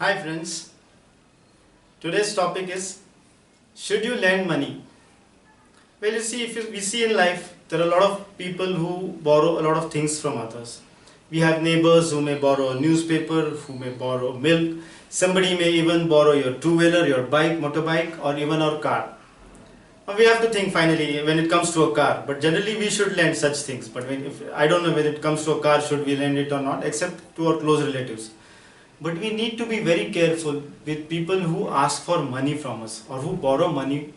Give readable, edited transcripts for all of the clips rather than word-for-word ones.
Hi friends, today's topic is, should you lend money? Well, you see, we see in life, there are a lot of people who borrow a lot of things from others. We have neighbors who may borrow a newspaper, who may borrow milk. Somebody may even borrow your two-wheeler, your bike, motorbike, or even our car. Now we have to think finally when it comes to a car, but generally we should lend such things. But I don't know when it comes to a car, should we lend it or not, except to our close relatives. But we need to be very careful with people who ask for money from us or who borrow money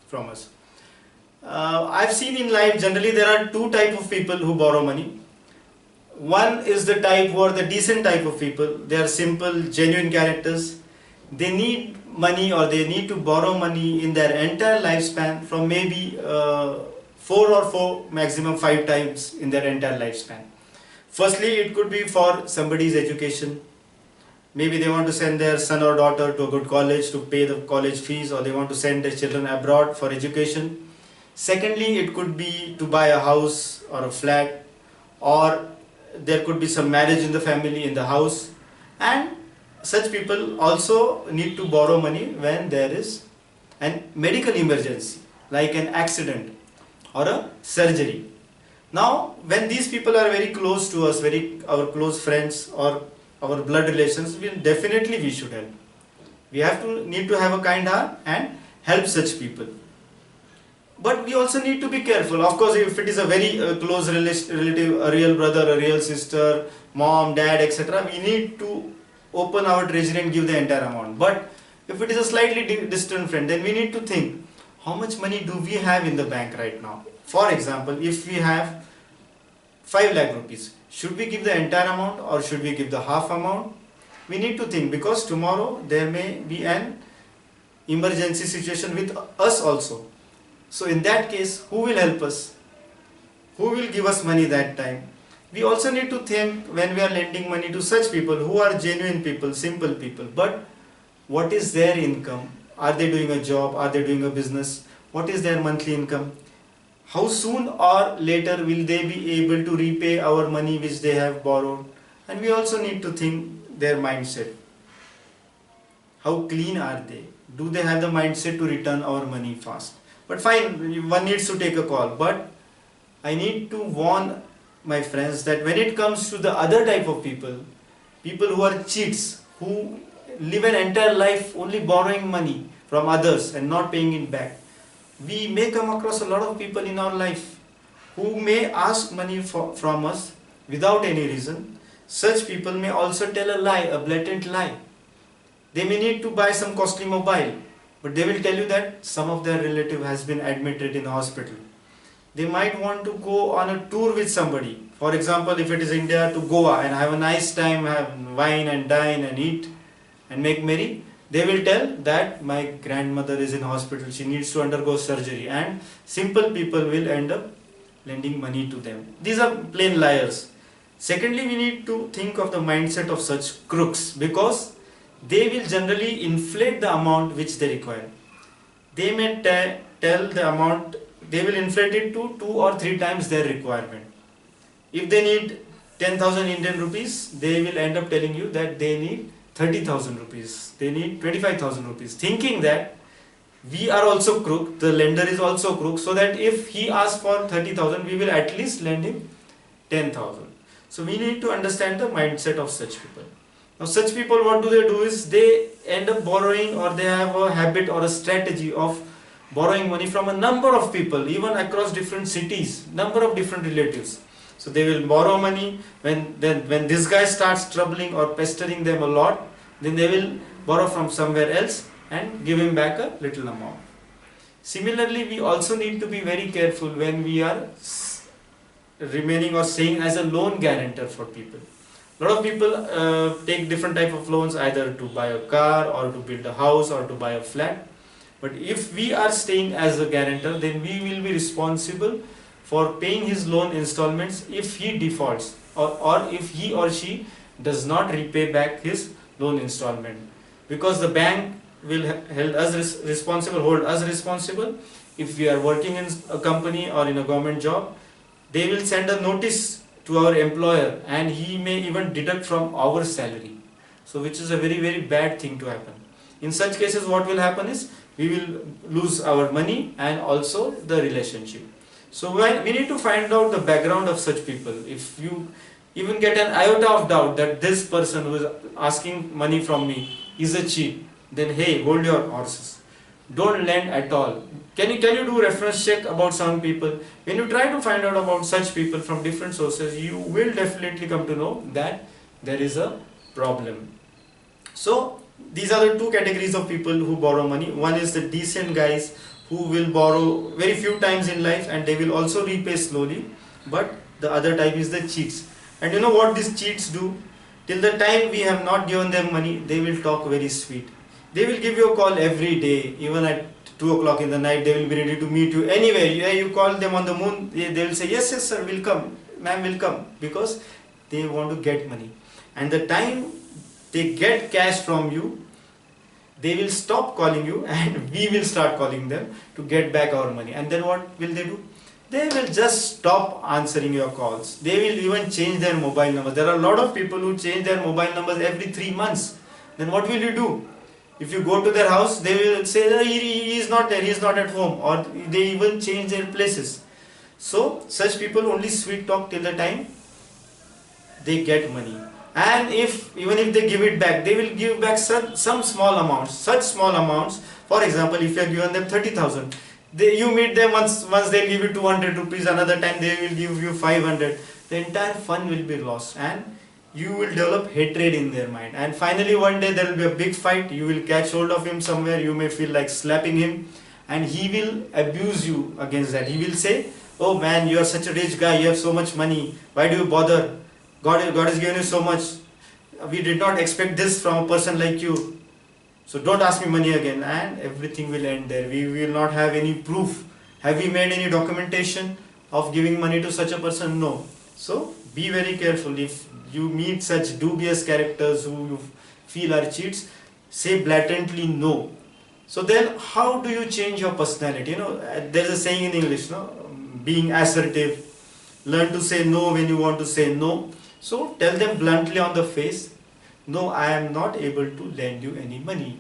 from us. I've seen in life generally there are two type of people who borrow money. One is the type who are the decent type of people. They are simple, genuine characters. They need money or they need to borrow money in their entire lifespan from maybe four, maximum 5 times in their entire lifespan. Firstly, it could be for somebody's education. Maybe they want to send their son or daughter to a good college to pay the college fees, or they want to send their children abroad for education. Secondly, it could be to buy a house or a flat, or there could be some marriage in the family, in the house. And such people also need to borrow money when there is an medical emergency, like an accident or a surgery. Now, when these people are very close to us, our close friends or our blood relations, definitely we should help. We need to have a kind heart and help such people. But we also need to be careful. Of course, if it is a very close relative, a real brother, a real sister, mom, dad, etc., we need to open our treasury and give the entire amount. But if it is a slightly distant friend, then we need to think, how much money do we have in the bank right now? For example, if we have 5 lakh rupees, should we give the entire amount or should we give the half amount? We need to think, because tomorrow there may be an emergency situation with us also. So in that case, who will help us? Who will give us money that time? We also need to think when we are lending money to such people who are genuine people, simple people. But what is their income? Are they doing a job? Are they doing a business? What is their monthly income? How soon or later will they be able to repay our money which they have borrowed? And we also need to think their mindset. How clean are they? Do they have the mindset to return our money fast? But fine, one needs to take a call. But I need to warn my friends that when it comes to the other type of people who are cheats, who live an entire life only borrowing money from others and not paying it back, we may come across a lot of people in our life who may ask money from us without any reason. Such people may also tell a lie, a blatant lie. They may need to buy some costly mobile, but they will tell you that some of their relative has been admitted in a hospital. They might want to go on a tour with somebody. For example, if it is India, to Goa and have a nice time, have wine and dine and eat and make merry. They will tell that my grandmother is in hospital, she needs to undergo surgery, and simple people will end up lending money to them. These are plain liars. Secondly, we need to think of the mindset of such crooks, because they will generally inflate the amount which they require. They may tell the amount, they will inflate it to 2 or 3 times their requirement. If they need 10,000 Indian rupees, they will end up telling you that they need 30,000 rupees, they need 25,000 rupees, thinking that we are also crook, the lender is also crook, so that if he asks for 30,000, we will at least lend him 10,000. So we need to understand the mindset of such people. Now such people, what do is they end up borrowing, or they have a habit or a strategy of borrowing money from a number of people, even across different cities, number of different relatives. So they will borrow money. When this guy starts troubling or pestering them a lot, then they will borrow from somewhere else and give him back a little amount. Similarly, we also need to be very careful when we are remaining or staying as a loan guarantor for people. A lot of people take different type of loans, either to buy a car or to build a house or to buy a flat. But if we are staying as a guarantor, then we will be responsible for paying his loan installments if he defaults, or if he or she does not repay back his loan installment. Because the bank will hold us responsible if we are working in a company or in a government job. They will send a notice to our employer, and he may even deduct from our salary. So which is a very, very bad thing to happen. In such cases, what will happen is we will lose our money and also the relationship. So we need to find out the background of such people. If you even get an iota of doubt that this person who is asking money from me is a cheat, then hey, hold your horses. Don't lend at all. Can you do reference check about some people? When you try to find out about such people from different sources, you will definitely come to know that there is a problem. So these are the two categories of people who borrow money. One is the decent guys who will borrow very few times in life and they will also repay slowly. But the other type is the cheats. And you know what these cheats do? Till the time we have not given them money, they will talk very sweet. They will give you a call every day, even at 2 o'clock in the night. They will be ready to meet you anywhere. You call them on the moon, they will say, yes, yes, sir, we'll come. Ma'am will come. Because they want to get money. And the time they get cash from you, they will stop calling you and we will start calling them to get back our money. And then what will they do? They will just stop answering your calls. They will even change their mobile number. There are a lot of people who change their mobile numbers every 3 months. Then what will you do? If you go to their house, they will say that he is not there, he is not at home, or they even change their places. So such people only sweet talk till the time they get money. And even if they give it back, they will give back some small amounts, such small amounts. For example, if you have given them 30,000, you meet them once they give you 200 rupees, another time they will give you 500. The entire fun will be lost and you will develop hatred in their mind. And finally one day there will be a big fight, you will catch hold of him somewhere, you may feel like slapping him and he will abuse you against that. He will say, oh man, you are such a rich guy, you have so much money, why do you bother? God has given you so much. We did not expect this from a person like you. So don't ask me money again, and everything will end there. We will not have any proof. Have we made any documentation of giving money to such a person? No. So be very careful. If you meet such dubious characters who you feel are cheats, say blatantly no. So then how do you change your personality? You know, there's a saying in English, no? Being assertive. Learn to say no when you want to say no. So tell them bluntly on the face, no, I am not able to lend you any money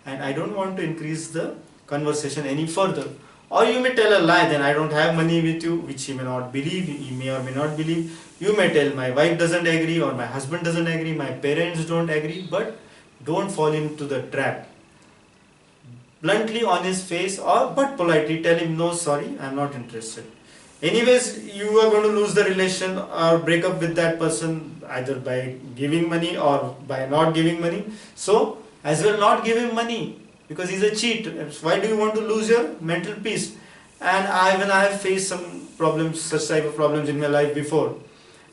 and I don't want to increase the conversation any further. Or you may tell a lie, then I don't have money with you, which he may not believe, he may or may not believe. You may tell my wife doesn't agree or my husband doesn't agree, my parents don't agree, but don't fall into the trap. Bluntly on his face but politely tell him, no, sorry, I am not interested. Anyways, you are going to lose the relation or break up with that person either by giving money or by not giving money. So, as well not give him money because he's a cheat. Why do you want to lose your mental peace? And when I have faced some problems, such type of problems in my life before,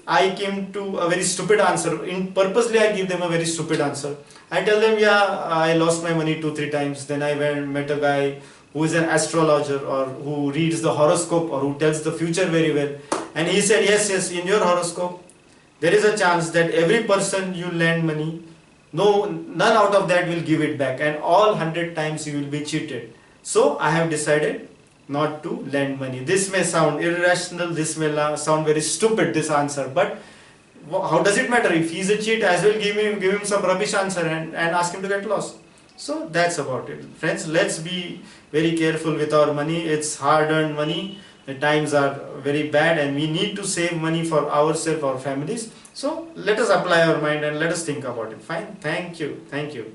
I came to a very stupid answer. Purposely I give them a very stupid answer. I tell them, yeah, I lost my money 2-3 times. Then I met a guy who is an astrologer or who reads the horoscope or who tells the future very well. And he said, yes, in your horoscope, there is a chance that every person you lend money, none out of that will give it back and all 100 times you will be cheated. So I have decided not to lend money. This may sound irrational, this may sound very stupid, this answer, but how does it matter? If he is a cheat, as well give him some rubbish answer and ask him to get lost. So that's about it. Friends, let's be very careful with our money. It's hard-earned money. The times are very bad and we need to save money for ourselves, our families. So let us apply our mind and let us think about it. Fine. Thank you. Thank you.